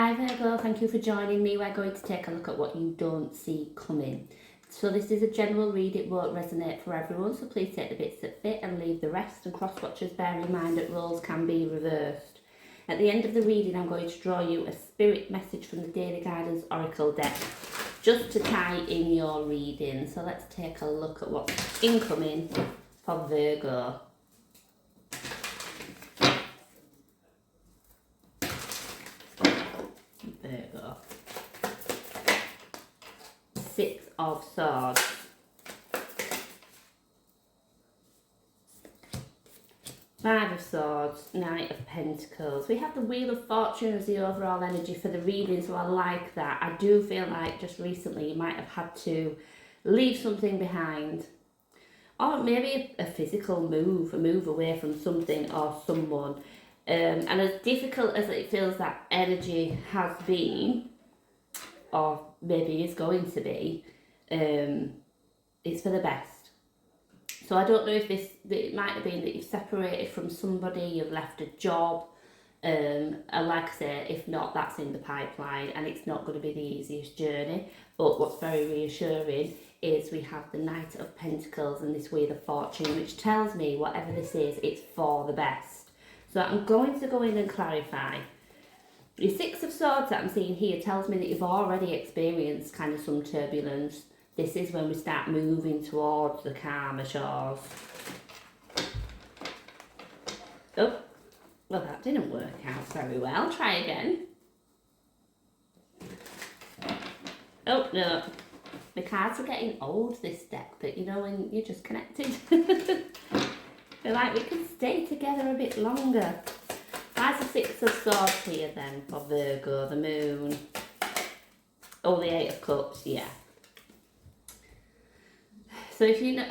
Hi Virgo, thank you for joining me. We're going to take a look at what you don't see coming. So this is a general read, it won't resonate for everyone, so please take the bits that fit and leave the rest, and cross-watchers bear in mind that roles can be reversed. At the end of the reading I'm going to draw you a spirit message from the Daily Guidance Oracle deck, just to tie in your reading. So let's take a look at what's incoming for Virgo. Virgo. Six of Swords. Five of Swords, Knight of Pentacles. We have the Wheel of Fortune as the overall energy for the reading, so I like that. I do feel like just recently you might have had to leave something behind. Or maybe a physical move, a move away from something or someone. And as difficult as it feels that energy has been, or maybe is going to be, it's for the best. So I don't know if it might have been that you've separated from somebody, you've left a job, and like I say, if not, that's in the pipeline and it's not going to be the easiest journey. But what's very reassuring is we have the Knight of Pentacles and this Wheel of Fortune, which tells me whatever this is, it's for the best. So I'm going to go in and clarify. The Six of Swords that I'm seeing here tells me that you've already experienced kind of some turbulence. This is when we start moving towards the calmer shores. Oh, well that didn't work out very well. Try again. Oh no, the cards are getting old this deck, but you know when you're just connected. They're like, we can stay together a bit longer. Why is the Six of Swords here then for Virgo, the Moon? Oh, the Eight of Cups, yeah. So if you know,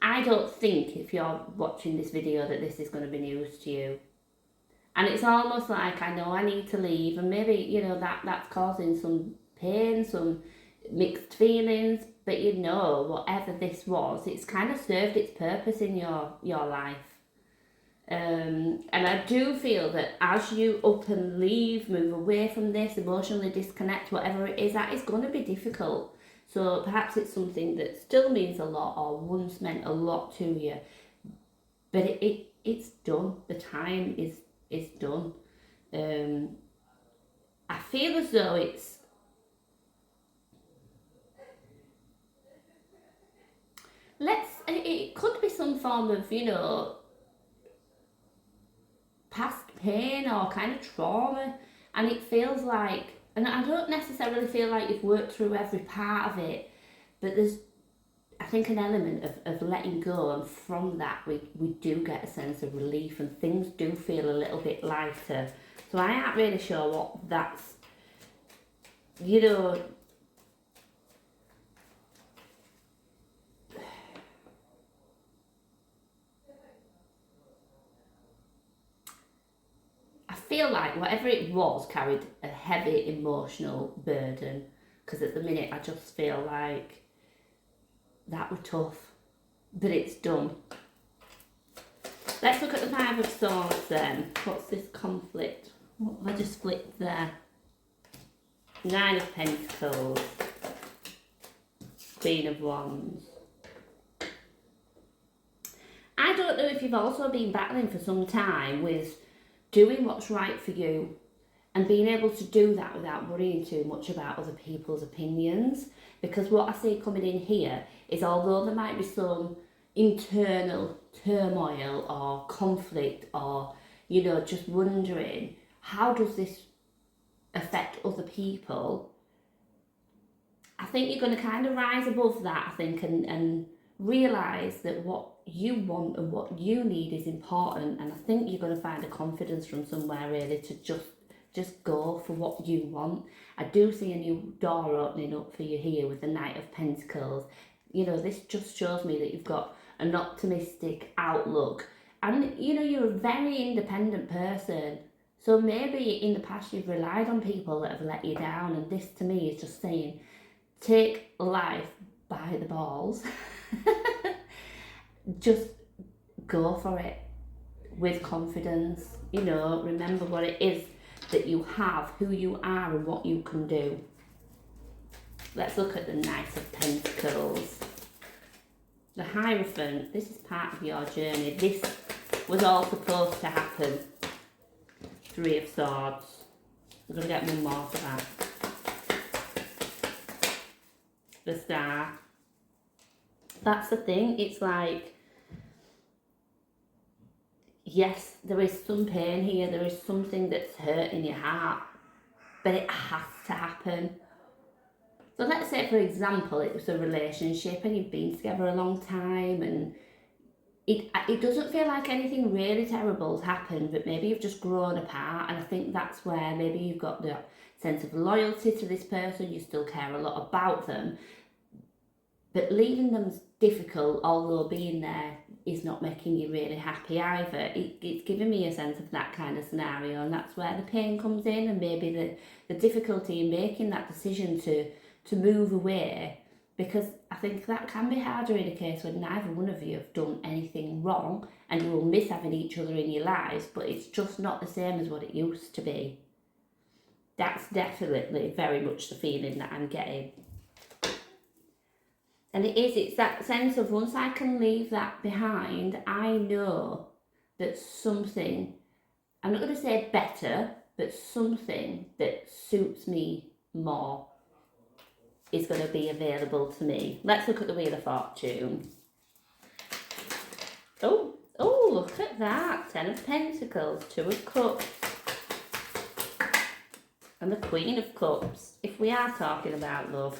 I don't think if you're watching this video that this is going to be news to you. And it's almost like, I know I need to leave, and maybe, you know, that's causing some pain, some mixed feelings, but you know, whatever this was, it's kind of served its purpose in your life. And I do feel that as you up and leave, move away from this, emotionally disconnect, whatever it is, that is going to be difficult. So perhaps it's something that still means a lot or once meant a lot to you, but it's done. The time is done. I feel as though it could be some form of, you know, past pain or kind of trauma, and it feels like, and I don't necessarily feel like you've worked through every part of it, but there's, I think, an element of letting go, and from that we do get a sense of relief and things do feel a little bit lighter. So I aren't really sure what that's, you know, I feel like whatever it was carried a heavy emotional burden, because at the minute I just feel like that was tough, but it's done. Let's look at the Five of Swords then. What's this conflict? What have I just flipped there? Nine of Pentacles, Queen of Wands. I don't know if you've also been battling for some time with doing what's right for you and being able to do that without worrying too much about other people's opinions. Because what I see coming in here is, although there might be some internal turmoil or conflict, or, you know, just wondering, how does this affect other people? I think you're going to kind of rise above that, I think, and realise that what you want and what you need is important, and I think you're going to find a confidence from somewhere really to just go for what you want. I do see a new door opening up for you here with the Knight of Pentacles. You know, this just shows me that you've got an optimistic outlook, and you know, you're a very independent person. So maybe in the past you've relied on people that have let you down, and this to me is just saying, take life by the balls. Just go for it with confidence. You know, remember what it is that you have, who you are and what you can do. Let's look at the Knight of Pentacles. The Hierophant, this is part of your journey. This was all supposed to happen. Three of Swords. I'm going to get one more for that. The Star. That's the thing, it's like, yes, there is some pain here, there is something that's hurting your heart, but it has to happen. So let's say, for example, it was a relationship and you've been together a long time and it doesn't feel like anything really terrible's happened, but maybe you've just grown apart, and I think that's where maybe you've got the sense of loyalty to this person, you still care a lot about them, but leaving them's difficult, although being there is not making you really happy either. It's giving me a sense of that kind of scenario, and that's where the pain comes in, and maybe the difficulty in making that decision to move away, because I think that can be harder in a case when neither one of you have done anything wrong and you will miss having each other in your lives, but it's just not the same as what it used to be. That's definitely very much the feeling that I'm getting. And it's that sense of once I can leave that behind, I know that something, I'm not going to say better, but something that suits me more is going to be available to me. Let's look at the Wheel of Fortune. Oh, look at that. 10 of Pentacles, 2 of Cups, and the Queen of Cups. If we are talking about love,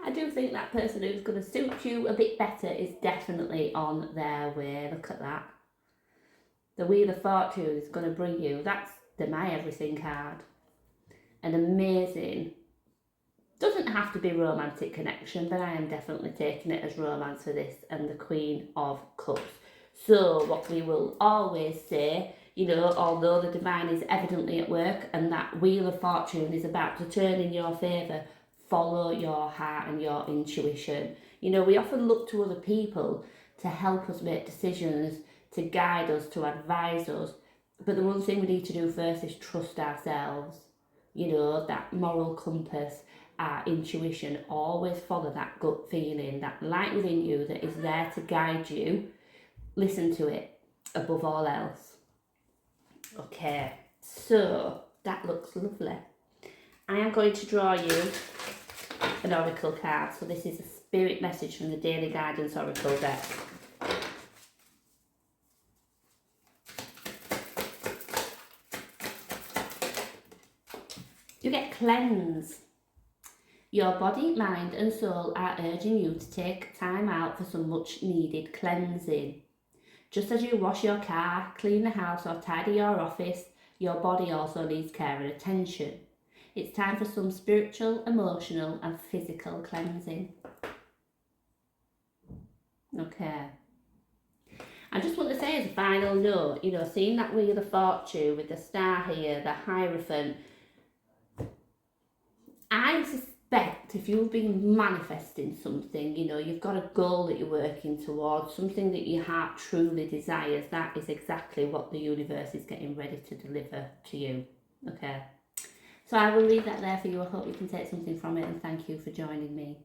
I do think that person who's going to suit you a bit better is definitely on their way. Look at that. The Wheel of Fortune is going to bring you, that's the My Everything card. An amazing, doesn't have to be romantic connection, but I am definitely taking it as romance for this, and the Queen of Cups. So what we will always say, you know, although the divine is evidently at work and that Wheel of Fortune is about to turn in your favour, follow your heart and your intuition. You know, we often look to other people to help us make decisions, to guide us, to advise us. But the one thing we need to do first is trust ourselves. You know, that moral compass, our intuition, always follow that gut feeling, that light within you that is there to guide you. Listen to it above all else. Okay, so that looks lovely. I am going to draw you an oracle card. So this is a spirit message from the Daily Guidance Oracle deck. You get cleanse. Your body, mind and soul are urging you to take time out for some much needed cleansing. Just as you wash your car, clean the house or tidy your office, your body also needs care and attention. It's time for some spiritual, emotional and physical cleansing. Okay. I just want to say as a final note, you know, seeing that Wheel of Fortune with the Star here, the Hierophant, I suspect if you've been manifesting something, you know, you've got a goal that you're working towards, something that your heart truly desires, that is exactly what the universe is getting ready to deliver to you. Okay. So I will leave that there for you. I hope you can take something from it, and thank you for joining me.